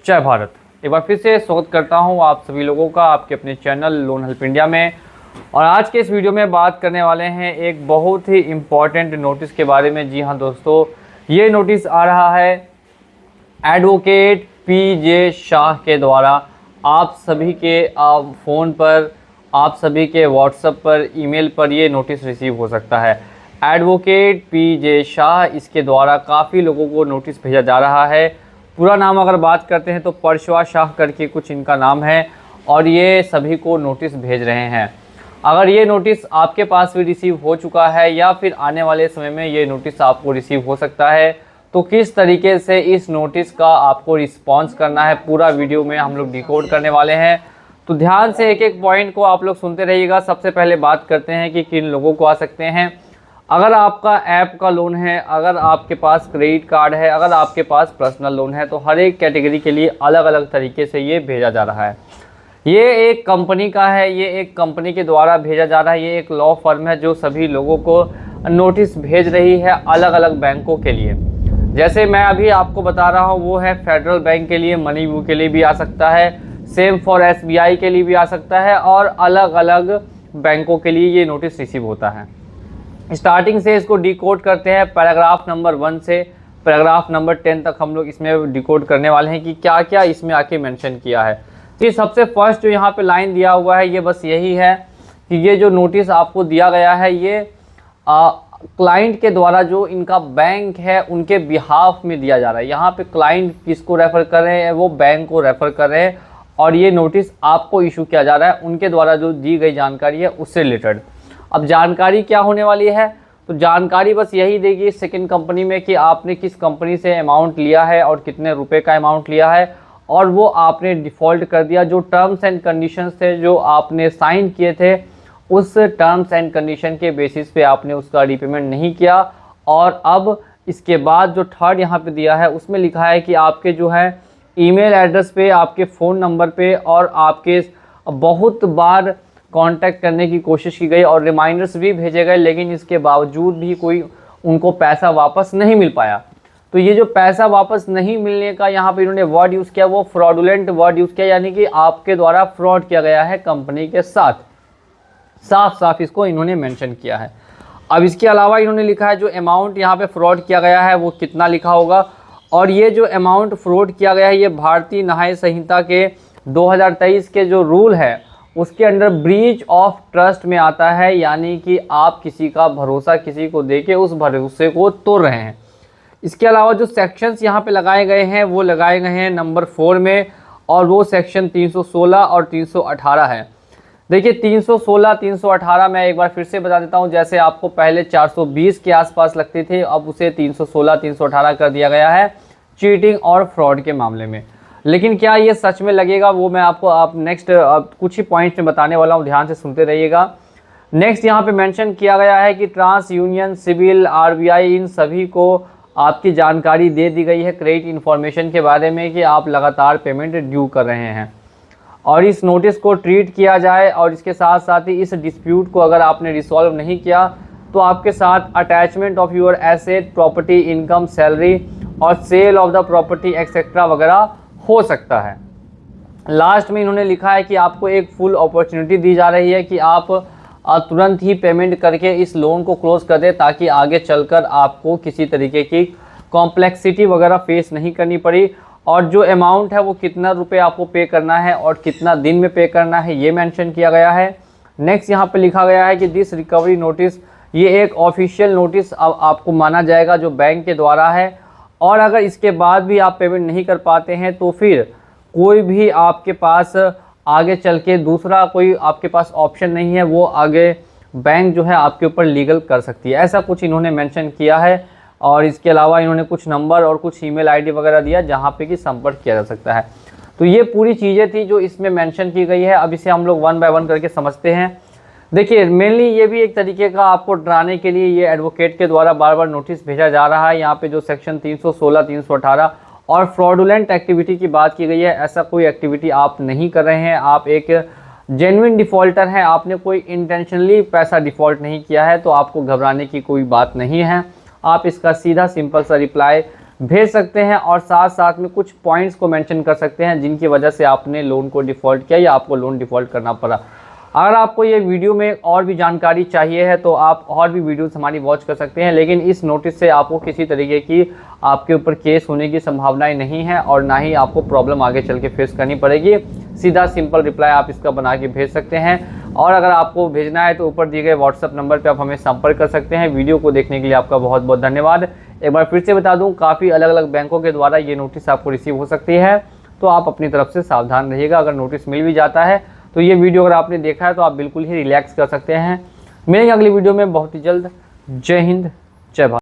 जय भारत। एक बार फिर से स्वागत करता हूं आप सभी लोगों का आपके अपने चैनल लोन हेल्प इंडिया में। और आज के इस वीडियो में बात करने वाले हैं एक बहुत ही इम्पॉर्टेंट नोटिस के बारे में। जी हां दोस्तों, ये नोटिस आ रहा है एडवोकेट पीजे शाह के द्वारा आप सभी के फ़ोन पर, आप सभी के व्हाट्सएप पर, ईमेल पर ये नोटिस रिसीव हो सकता है। एडवोकेट पीजे शाह, इसके द्वारा काफ़ी लोगों को नोटिस भेजा जा रहा है। पूरा नाम अगर बात करते हैं तो परशवा शाह करके कुछ इनका नाम है और ये सभी को नोटिस भेज रहे हैं। अगर ये नोटिस आपके पास भी रिसीव हो चुका है या फिर आने वाले समय में ये नोटिस आपको रिसीव हो सकता है, तो किस तरीके से इस नोटिस का आपको रिस्पॉन्स करना है, पूरा वीडियो में हम लोग डिकोड करने वाले हैं। तो ध्यान से एक एक पॉइंट को आप लोग सुनते रहिएगा। सबसे पहले बात करते हैं कि किन लोगों को आ सकते हैं। अगर आपका ऐप का लोन है, अगर आपके पास क्रेडिट कार्ड है, अगर आपके पास पर्सनल लोन है, तो हर एक कैटेगरी के लिए अलग अलग तरीके से ये भेजा जा रहा है। ये एक कंपनी का है, ये एक कंपनी के द्वारा भेजा जा रहा है। ये एक लॉ फर्म है जो सभी लोगों को नोटिस भेज रही है अलग अलग बैंकों के लिए। जैसे मैं अभी आपको बता रहा हूँ वो है फेडरल बैंक के लिए, मनी व्यू के लिए भी आ सकता है, सेम फॉर SBI के लिए भी आ सकता है और अलग अलग बैंकों के लिए ये नोटिस रिसीव होता है। स्टार्टिंग से इसको डिकोड करते हैं। पैराग्राफ नंबर 1 से पैराग्राफ नंबर 10 तक हम लोग इसमें डिकोड करने वाले हैं कि क्या क्या इसमें आके मेंशन किया है। तो सबसे फर्स्ट जो यहाँ पे लाइन दिया हुआ है ये बस यही है कि ये जो नोटिस आपको दिया गया है ये क्लाइंट के द्वारा जो इनका बैंक है उनके बिहाफ में दिया जा रहा है। यहाँ पे क्लाइंट किसको रेफ़र कर रहे हैं, वो बैंक को रेफ़र कर रहे हैं और ये नोटिस आपको इशू किया जा रहा है उनके द्वारा जो दी गई जानकारी है उससे रिलेटेड। अब जानकारी क्या होने वाली है, तो जानकारी बस यही देगी सेकंड कंपनी में कि आपने किस कंपनी से अमाउंट लिया है और कितने रुपए का अमाउंट लिया है और वो आपने डिफ़ॉल्ट कर दिया। जो टर्म्स एंड कंडीशंस थे जो आपने साइन किए थे उस टर्म्स एंड कंडीशन के बेसिस पे आपने उसका रीपेमेंट नहीं किया। और अब इसके बाद जो थर्ड यहाँ पे दिया है उसमें लिखा है कि आपके जो है ईमेल एड्रेस पे, आपके फ़ोन नंबर पे और आपके बहुत बार कांटेक्ट करने की कोशिश की गई और रिमाइंडर्स भी भेजे गए, लेकिन इसके बावजूद भी कोई उनको पैसा वापस नहीं मिल पाया। तो ये जो पैसा वापस नहीं मिलने का यहाँ पे इन्होंने वर्ड यूज़ किया वो फ्रॉडुलेंट वर्ड यूज़ किया, यानी कि आपके द्वारा फ्रॉड किया गया है कंपनी के साथ। साफ साफ इसको इन्होंने मेंशन किया है। अब इसके अलावा इन्होंने लिखा है जो अमाउंट यहाँ पे फ्रॉड किया गया है वो कितना लिखा होगा। और ये जो अमाउंट फ्रॉड किया गया है ये भारतीय न्याय संहिता के 2023 के जो रूल है उसके अंडर ब्रीच ऑफ ट्रस्ट में आता है, यानी कि आप किसी का भरोसा किसी को देके उस भरोसे को तोड़ रहे हैं। इसके अलावा जो सेक्शंस यहाँ पे लगाए गए हैं वो लगाए गए हैं नंबर 4 में और वो सेक्शन 316 और 318 है। देखिए 316 318 मैं एक बार फिर से बता देता हूँ। जैसे आपको पहले 420 के आसपास लगती थी, अब उसे 316 318 कर दिया गया है चीटिंग और फ्रॉड के मामले में। लेकिन क्या ये सच में लगेगा वो मैं आपको नेक्स्ट कुछ ही पॉइंट्स में बताने वाला हूँ, ध्यान से सुनते रहिएगा। नेक्स्ट यहाँ पे मेंशन किया गया है कि ट्रांस यूनियन, सिविल, RBI इन सभी को आपकी जानकारी दे दी गई है क्रेडिट इन्फॉर्मेशन के बारे में कि आप लगातार पेमेंट ड्यू कर रहे हैं और इस नोटिस को ट्रीट किया जाए। और इसके साथ साथ ही इस डिस्प्यूट को अगर आपने रिसॉल्व नहीं किया तो आपके साथ attachment of your asset, property, income, salary और sale of the property etcetera वगैरह हो सकता है। लास्ट में इन्होंने लिखा है कि आपको एक फुल अपॉर्चुनिटी दी जा रही है कि आप तुरंत ही पेमेंट करके इस लोन को क्लोज कर दें ताकि आगे चलकर आपको किसी तरीके की कॉम्प्लेक्सिटी वगैरह फेस नहीं करनी पड़ी। और जो अमाउंट है वो कितना रुपए आपको पे करना है और कितना दिन में पे करना है ये मेंशन किया गया है। नेक्स्ट यहाँ पे लिखा गया है कि दिस रिकवरी नोटिस, ये एक ऑफिशियल नोटिस आपको माना जाएगा जो बैंक के द्वारा है। और अगर इसके बाद भी आप पेमेंट नहीं कर पाते हैं तो फिर कोई भी आपके पास आगे चल के दूसरा कोई आपके पास ऑप्शन नहीं है, वो आगे बैंक जो है आपके ऊपर लीगल कर सकती है। ऐसा कुछ इन्होंने मेंशन किया है। और इसके अलावा इन्होंने कुछ नंबर और कुछ ईमेल आईडी वगैरह दिया जहाँ पे कि संपर्क किया जा सकता है। तो ये पूरी चीज़ें थी जो इसमें मेंशन की गई है। अब इसे हम लोग 1 बाय 1 करके समझते हैं। देखिए मेनली ये भी एक तरीके का आपको डराने के लिए ये एडवोकेट के द्वारा बार बार नोटिस भेजा जा रहा है। यहाँ पे जो सेक्शन 316 318 और फ्रॉडुलेंट एक्टिविटी की बात की गई है, ऐसा कोई एक्टिविटी आप नहीं कर रहे हैं। आप एक जेन्युइन डिफ़ॉल्टर हैं, आपने कोई इंटेंशनली पैसा डिफ़ॉल्ट नहीं किया है, तो आपको घबराने की कोई बात नहीं है। आप इसका सीधा सिंपल सा रिप्लाई भेज सकते हैं और साथ साथ में कुछ पॉइंट्स को मेंशन कर सकते हैं जिनकी वजह से आपने लोन को डिफ़ॉल्ट किया या आपको लोन डिफ़ॉल्ट करना पड़ा। अगर आपको ये वीडियो में और भी जानकारी चाहिए है तो आप और भी वीडियोस हमारी वॉच कर सकते हैं, लेकिन इस नोटिस से आपको किसी तरीके की आपके ऊपर केस होने की संभावनाएं नहीं है और ना ही आपको प्रॉब्लम आगे चल के फेस करनी पड़ेगी। सीधा सिंपल रिप्लाई आप इसका बना के भेज सकते हैं। और अगर आपको भेजना है तो ऊपर दिए गए व्हाट्सएप नंबर पर आप हमें संपर्क कर सकते हैं। वीडियो को देखने के लिए आपका बहुत बहुत धन्यवाद। एक बार फिर से बता दूं, काफ़ी अलग अलग बैंकों के द्वारा ये नोटिस आपको रिसीव हो सकती है, तो आप अपनी तरफ से सावधान रहिएगा। अगर नोटिस मिल भी जाता है तो ये वीडियो अगर आपने देखा है तो आप बिल्कुल ही रिलैक्स कर सकते हैं। मिलेंगे अगली वीडियो में बहुत ही जल्द। जय हिंद, जय भारत।